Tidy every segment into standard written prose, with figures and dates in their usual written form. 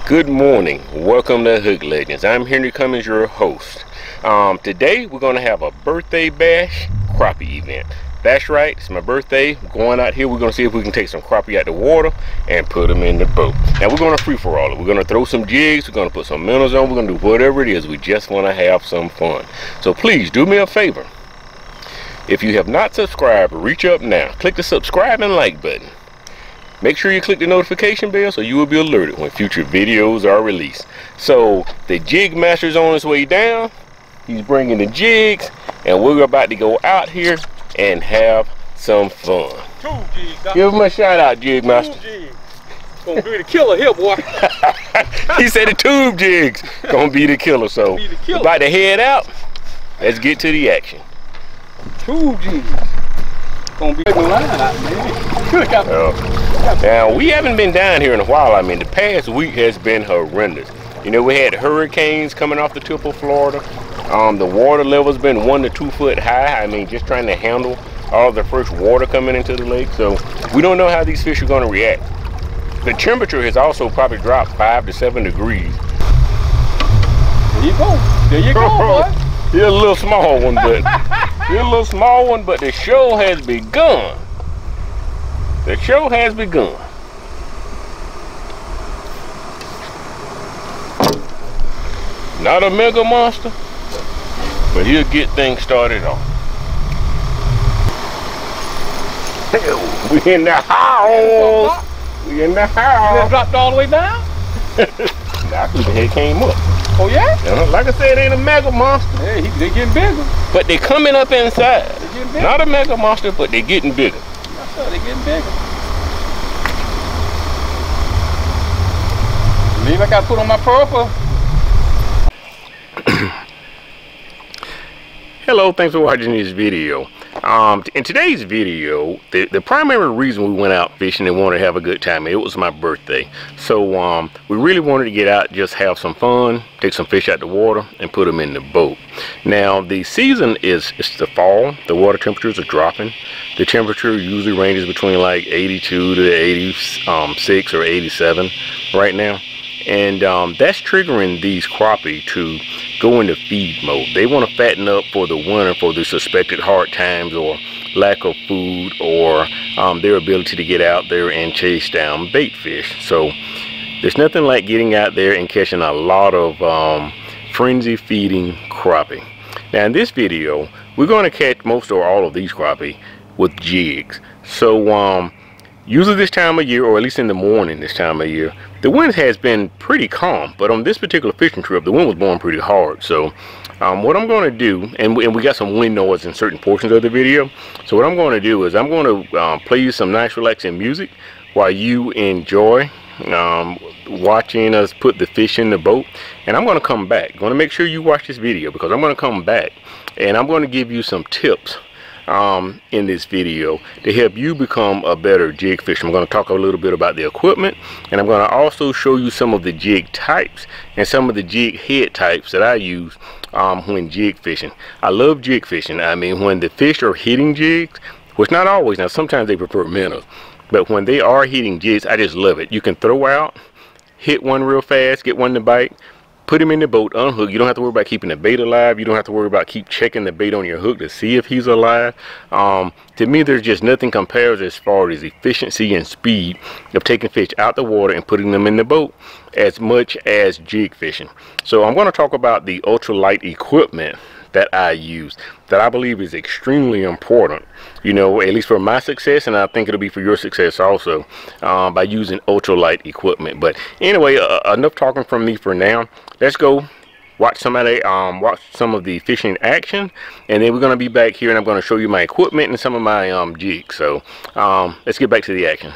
Good morning, welcome to Hook Legends. I'm Henry Cummins, your host. Today we're going to have a birthday bash crappie event. That's right, it's my birthday. Going out here, we're going to see if we can take some crappie out the water and put them in the boat. Now we're going to free for all it. We're going to throw some jigs, we're going to put some minnows on, we're going to do whatever it is. We just want to have some fun. So please do me a favor. If you have not subscribed, reach up now. Click the subscribe and like button. Make sure you click the notification bell so you will be alerted when future videos are released. So the jig master's on his way down. He's bringing the jigs and we're about to go out here and have some fun. Give him a shout out, jig master. Gonna be the killer here, boy. He said the tube jigs gonna be the killer. So about to head out. Let's get to the action. Tube jigs. Gonna be the line out, man. Now we haven't been down here in a while. I mean, the past week has been horrendous. You know, we had hurricanes coming off the tip of Florida. The water level's been 1 to 2 foot high. I mean, just trying to handle all the fresh water coming into the lake. So we don't know how these fish are going to react. The temperature has also probably dropped 5 to 7 degrees. There you go. There you go, boy. You're a little small one, but the show has begun. The show has begun. Not a mega monster, but he'll get things started off. We in the house. We in the house. You dropped all the way down? Actually, the head came up. Oh yeah? Like I said, it ain't a mega monster. Hey, they getting bigger. But they coming up inside. They getting bigger. Not a mega monster, but they getting bigger. Yes, sir, they getting bigger. Believe I got to put on my purple. Hello, thanks for watching this video. In today's video, the primary reason we went out fishing and wanted to have a good time, it was my birthday. So we really wanted to get out, just have some fun, take some fish out the water and put them in the boat. Now the season it's the fall. The water temperatures are dropping. The temperature usually ranges between like 82 to 86 or 87 right now. And that's triggering these crappie to go into feed mode. They want to fatten up for the winter, for the suspected hard times or lack of food, or their ability to get out there and chase down bait fish. So there's nothing like getting out there and catching a lot of frenzy feeding crappie. Now in this video, we're going to catch most or all of these crappie with jigs. So usually this time of year, or at least in the morning this time of year, the wind has been pretty calm, but on this particular fishing trip, the wind was blowing pretty hard. So what I'm going to do, and we got some wind noise in certain portions of the video, so what I'm going to do is I'm going to play you some nice relaxing music while you enjoy watching us put the fish in the boat. And I'm going to come back. I'm going to make sure you watch this video, because I'm going to come back and I'm going to give you some tips in this video to help you become a better jig fisher. I'm going to talk a little bit about the equipment, and I'm going to also show you some of the jig types and some of the jig head types that I use when jig fishing. I love jig fishing. I mean, when the fish are hitting jigs, which not always, now sometimes they prefer minnows, but when they are hitting jigs, I just love it. You can throw out, hit one real fast, get one to bite, put him in the boat, unhook. You don't have to worry about keeping the bait alive. You don't have to worry about keep checking the bait on your hook to see if he's alive. To me, there's just nothing compares as far as efficiency and speed of taking fish out the water and putting them in the boat as much as jig fishing. So I'm going to talk about the ultralight equipment that I use, that I believe is extremely important, you know, at least for my success, and I think it'll be for your success also, by using ultralight equipment. But anyway, enough talking from me for now. Let's go watch some of the fishing action, and then we're going to be back here and I'm going to show you my equipment and some of my jigs. So let's get back to the action.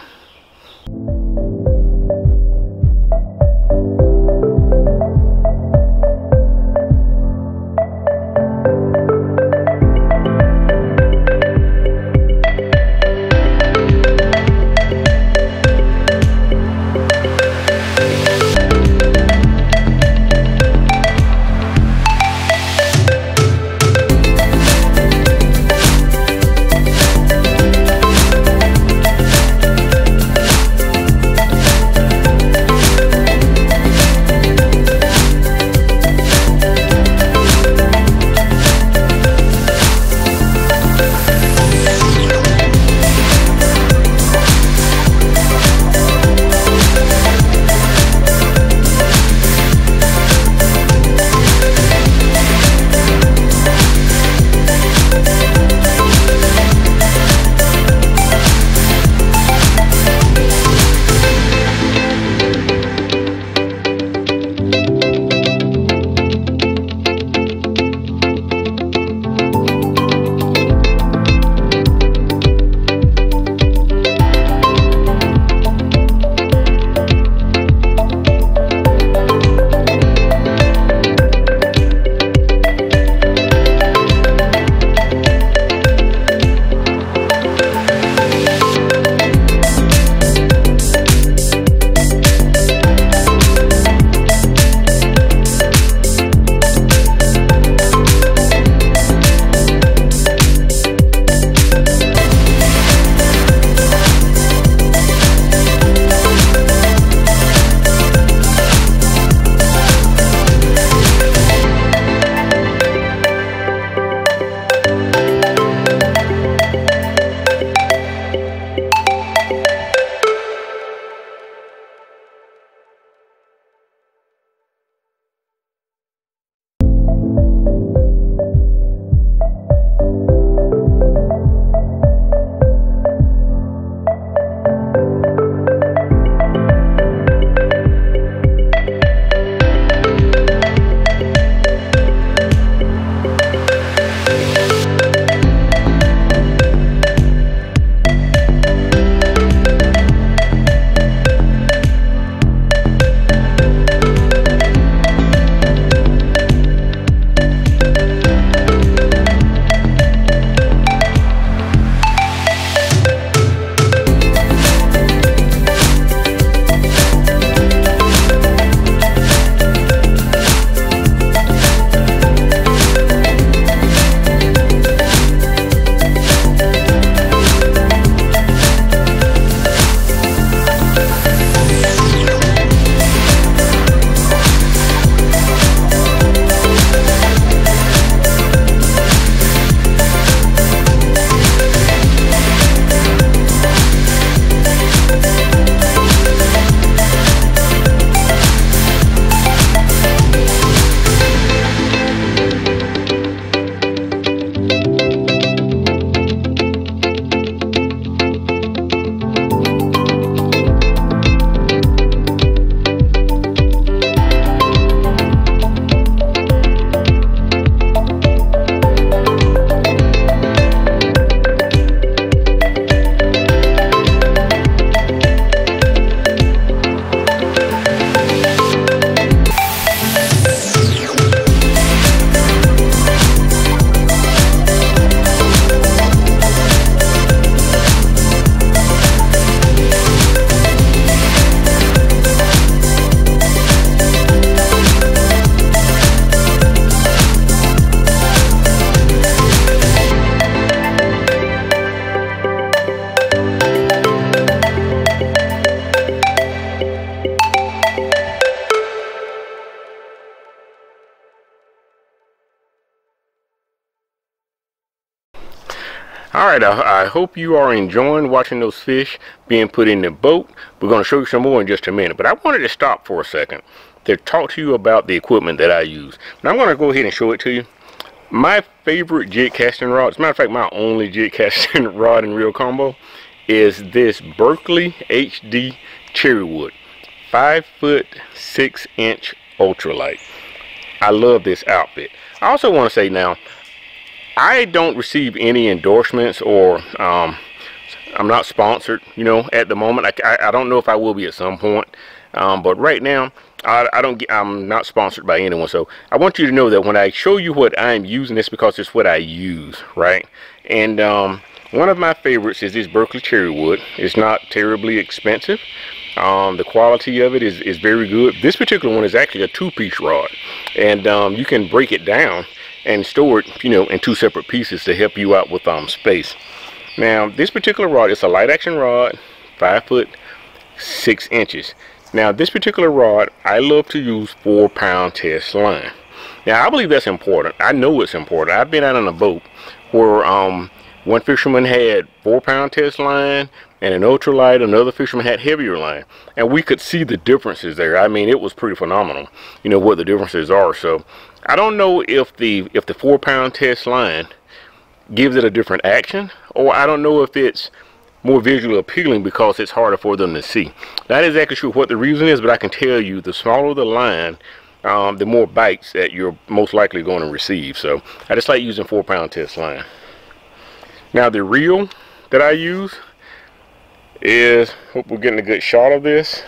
Alright, I hope you are enjoying watching those fish being put in the boat. We're going to show you some more in just a minute, but I wanted to stop for a second to talk to you about the equipment that I use. Now I'm going to go ahead and show it to you. My favorite jig casting rod, as a matter of fact my only jig casting rod and reel combo, is this Berkley HD Cherrywood 5-foot 6-inch ultralight. I love this outfit. I also want to say now, I don't receive any endorsements, or I'm not sponsored, you know, at the moment. I don't know if I will be at some point, but right now I'm not sponsored by anyone. So I want you to know that when I show you what I'm using, it's because it's what I use, right? And one of my favorites is this Berkley Cherrywood. It's not terribly expensive. The quality of it is very good. This particular one is actually a 2-piece rod, and you can break it down and store it, you know, in 2 separate pieces to help you out with space. Now this particular rod is a light action rod, 5-foot 6 inches. Now this particular rod, I love to use 4-pound test line. Now I believe that's important. I know it's important. I've been out on a boat where one fisherman had 4-pound test line and an ultralight, another fisherman had heavier line, and we could see the differences there. I mean, it was pretty phenomenal, you know, what the differences are. So I don't know if the 4-pound test line gives it a different action, or I don't know if it's more visually appealing because it's harder for them to see. Not exactly sure what the reason is, but I can tell you the smaller the line, the more bites that you're most likely going to receive. So I just like using 4-pound test line. Now the reel that I use is, hope we're getting a good shot of this.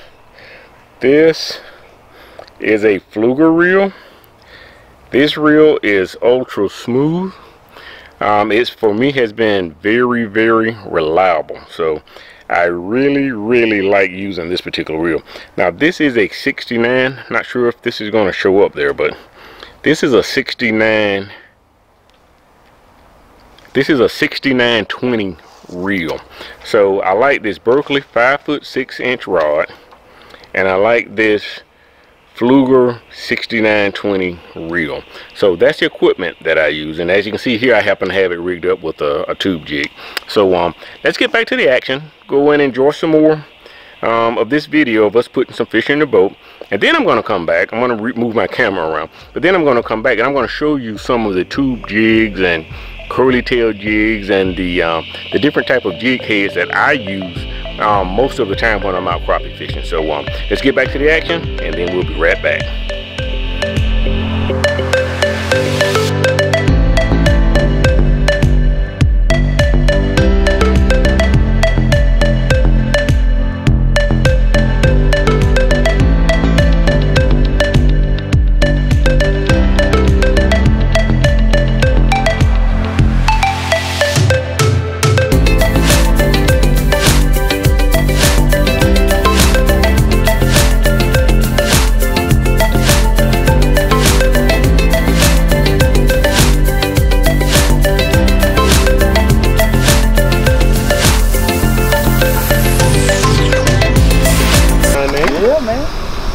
This is a Pflueger reel. This reel is ultra smooth. It's, for me, has been very, very reliable. So I really like using this particular reel. Now this is a 69. Not sure if this is going to show up there, but this is a 69. This is a 69-20 reel. So I like this Berkley 5-foot 6-inch rod, and I like this Pflueger 69-20 reel. So that's the equipment that I use, and as you can see here, I happen to have it rigged up with a tube jig. So let's get back to the action. Go and enjoy some more of this video of us putting some fish in the boat, and then I'm going to come back. I'm going to move my camera around, but then I'm going to come back and I'm going to show you some of the tube jigs and curly tail jigs and the different type of jig heads that I use most of the time when I'm out crappie fishing. So let's get back to the action, and then we'll be right back.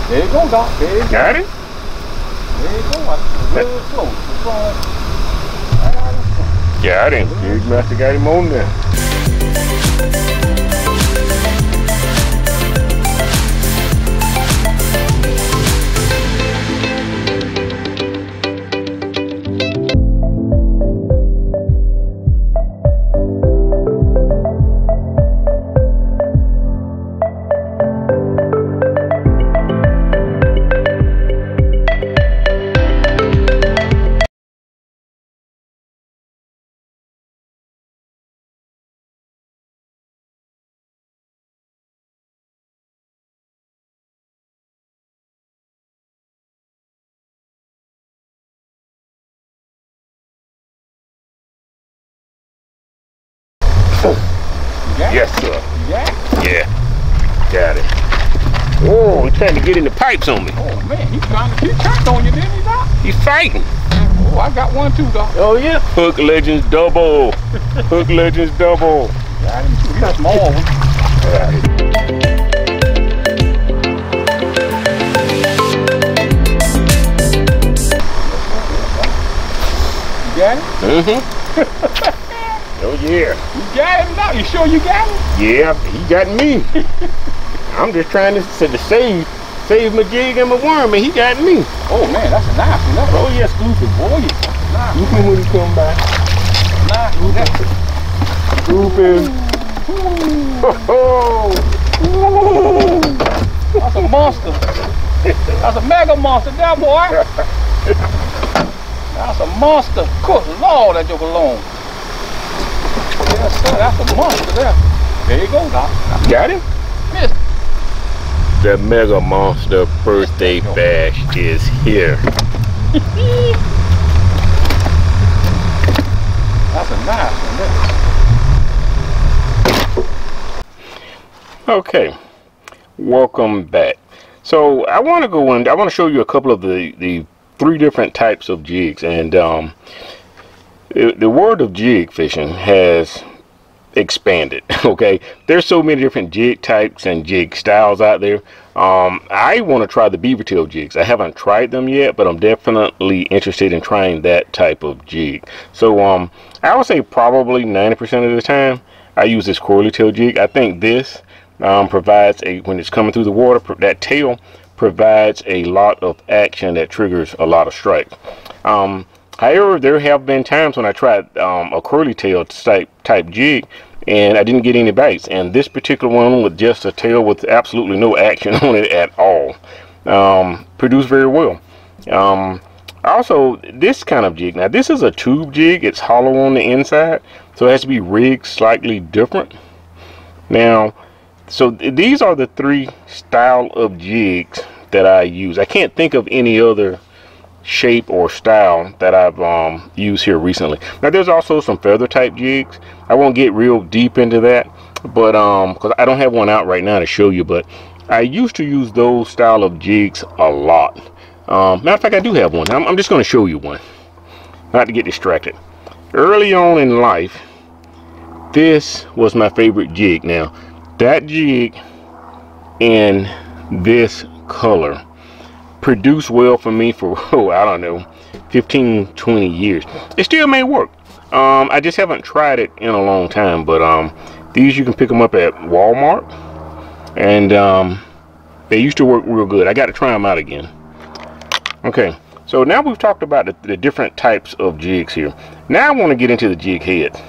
There you go, Doc. There you go. Got it? There you go. Real close. Got him. Jig master got him on there. Yes, sir. Yeah. Got it. Oh, he's trying to get in the pipes on me. Oh, man. He's trying to get trapped on you, didn't he, Doc? He's fighting. Oh, I got one too, Doc. Oh, yeah. Hook Legends double. Hook Legends double. Got him too. He's a small one. Got it. You got it? Mm-hmm. Oh yeah. You got him now? You sure you got him? Yeah, he got me. I'm just trying to save my jig and my worm, and he got me. Oh man, that's a nice one. That. Oh yeah, Scoopy. Oh yeah. Nice. Scoopy when he come by. Nice. Scoopy. Oh. That's a monster. That's a mega monster there, boy. That's a monster. Good Lord, that joke alone. Yes, sir, that's a monster there. There you go, Doc. Got him? Yes. The Mega Monster birthday bash is here. That's a nice one. Okay, welcome back. So I want to go in. I want to show you a couple of the 3 different types of jigs, and the world of jig fishing has expanded. Okay, there's so many different jig types and jig styles out there. I want to try the beaver tail jigs. I haven't tried them yet, but I'm definitely interested in trying that type of jig. So I would say probably 90% of the time I use this curly tail jig. I think this provides when it's coming through the water, that tail provides a lot of action that triggers a lot of strikes. However, there have been times when I tried a curly tail type jig and I didn't get any bites, and this particular one with just a tail with absolutely no action on it at all produced very well. Also, this kind of jig, now this is a tube jig. It's hollow on the inside, so it has to be rigged slightly different. Now, so these are the 3 style of jigs that I use. I can't think of any other shape or style that I've used here recently. Now there's also some feather type jigs. I won't get real deep into that, but because I don't have one out right now to show you, but I used to use those style of jigs a lot. Matter of fact, I do have one. I'm just going to show you one, not to get distracted. Early on in life, this was my favorite jig. Now that jig in this color produced well for me for I don't know, 15-20 years. It still may work. I just haven't tried it in a long time, but these you can pick them up at Walmart, and they used to work real good. I got to try them out again. Okay, so now we've talked about the different types of jigs here. Now I want to get into the jig head.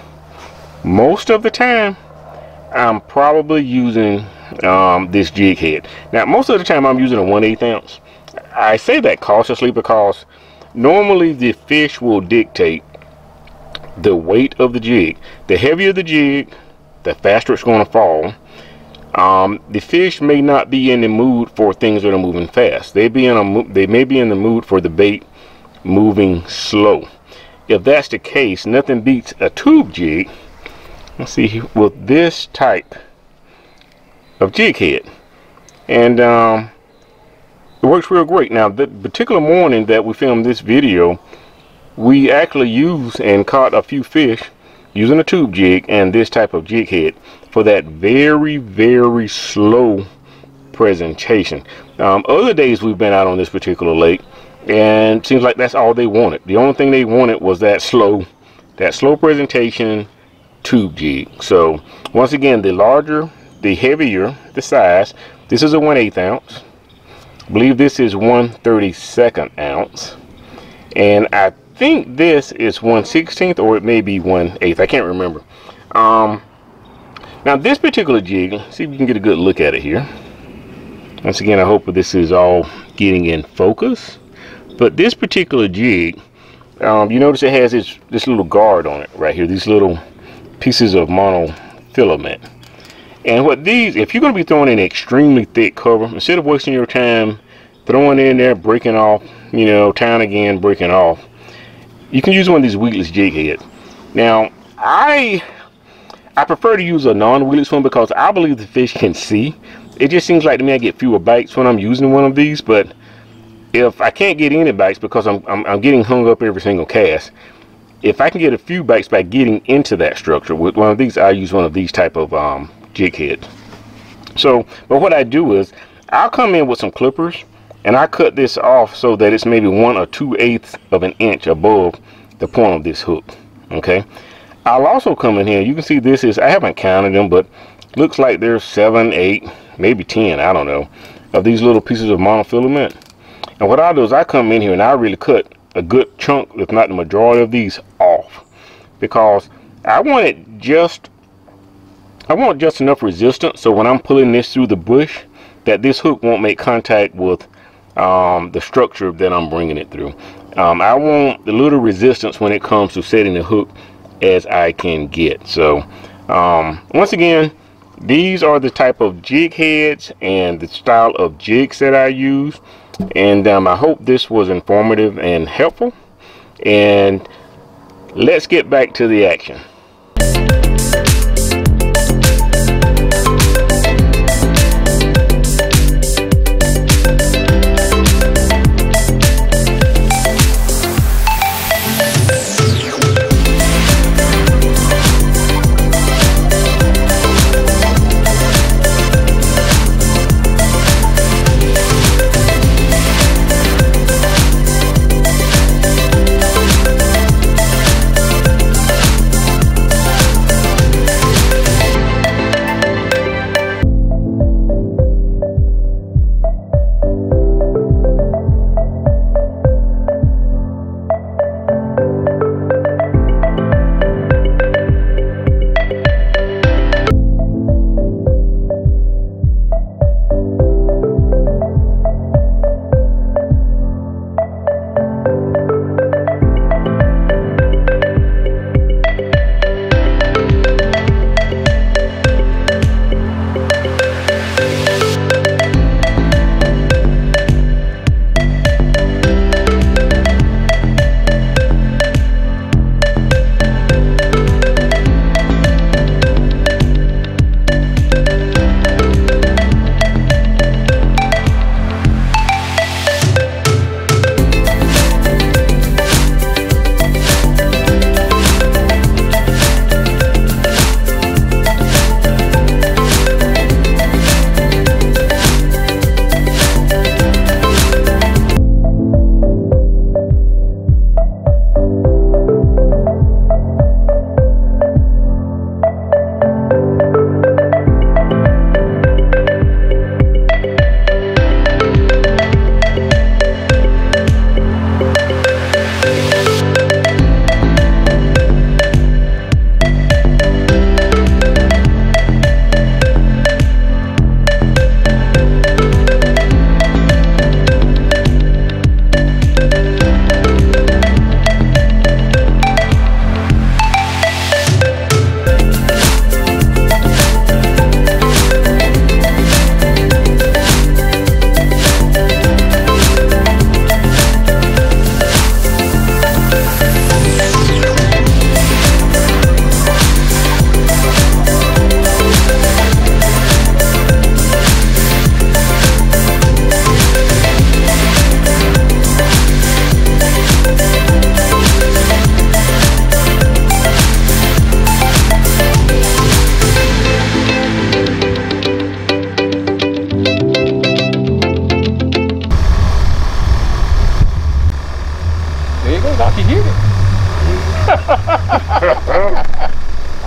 Most of the time I'm probably using this jig head. Now most of the time I'm using a 1/8 ounce. I say that cautiously because normally the fish will dictate the weight of the jig. The heavier the jig, the faster it's going to fall. The fish may not be in the mood for things that are moving fast. They may be in the mood for the bait moving slow. If that's the case, nothing beats a tube jig. Let's see here, with this type of jig head, and it works real great. Now the particular morning that we filmed this video, we actually used and caught a few fish using a tube jig and this type of jig head for that very slow presentation. Other days we've been out on this particular lake, and it seems like that's all they wanted. The only thing they wanted was that slow presentation tube jig. So once again, the larger, the heavier the size. This is a 1/8 ounce. I believe this is 1/32 ounce, and I think this is 1/16, or it may be 1/8. I can't remember. Now this particular jig, let's see if we can get a good look at it here. Once again, I hope this is all getting in focus. But this particular jig, you notice it has this little guard on it right here, these little pieces of monofilament. And what these, if you're going to be throwing in extremely thick cover, instead of wasting your time throwing in there, breaking off, you know, tying again, breaking off, you can use one of these weedless jig heads. Now I prefer to use a non-weedless one because I believe the fish can see. It just seems like to me I get fewer bites when I'm using one of these, but if I can't get any bites because I'm getting hung up every single cast, if I can get a few bites by getting into that structure with one of these, I use one of these type of jig heads. So, but what I do is I'll come in with some clippers and I cut this off so that it's maybe 1 or 2/8 of an inch above the point of this hook. Okay, I'll also come in here. You can see this is, I haven't counted them, but looks like there's 7, 8, maybe 10, I don't know, of these little pieces of monofilament. And what I'll do is I come in here and I really cut a good chunk, if not the majority of these, off, because I want just enough resistance so when I'm pulling this through the bush that this hook won't make contact with the structure that I'm bringing it through. I want the little resistance when it comes to setting the hook as I can get. So once again, these are the type of jig heads and the style of jigs that I use, and I hope this was informative and helpful, and let's get back to the action.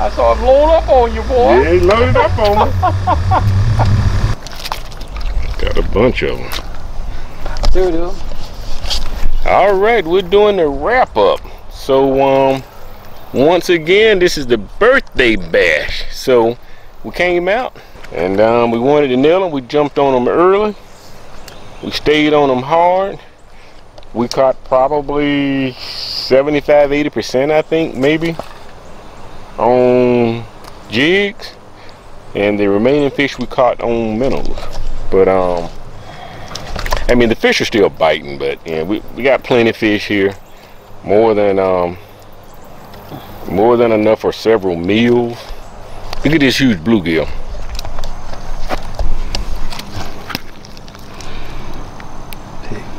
I saw it load up on you, boy. Yeah, he loaded up on me. Got a bunch of them. Two of them. All right, we're doing the wrap up. So once again, this is the birthday bash. So we came out and we wanted to nail them. We jumped on them early. We stayed on them hard. We caught probably 75–80%, I think, maybe, on jigs, and the remaining fish we caught on minnows. But I mean, the fish are still biting, but yeah, we got plenty of fish here, more than enough for several meals. Look at this huge bluegill.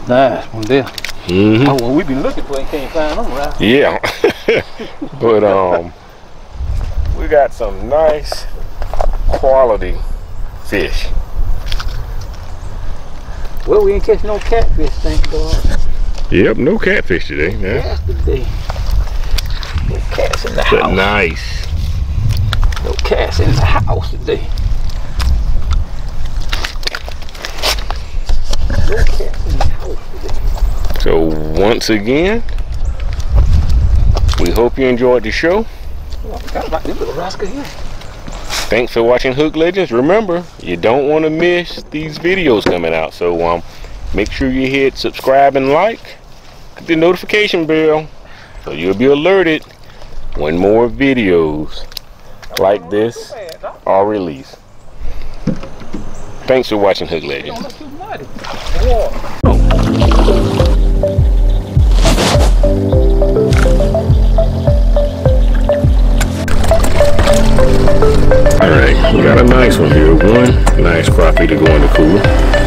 Nice one there. Mm-hmm. Oh, well, we've been looking for it and can't find them, right? Yeah. But we got some nice quality fish. Well, we ain't catching no catfish, thank God. Yep, no catfish today. Yeah. Yesterday. cats in the But house. nice. No cats in the house today. No cats in the house today. So once again, we hope you enjoyed the show. Oh, I forgot about this little rascal here. Thanks for watching Hook Legends. Remember, you don't want to miss these videos coming out. So make sure you hit subscribe and like. Click the notification bell so you'll be alerted when more videos like this are released. Thanks for watching Hook Legends. Don't look too muddy. Alright, we got a nice one here. One nice crappie to go in the cooler.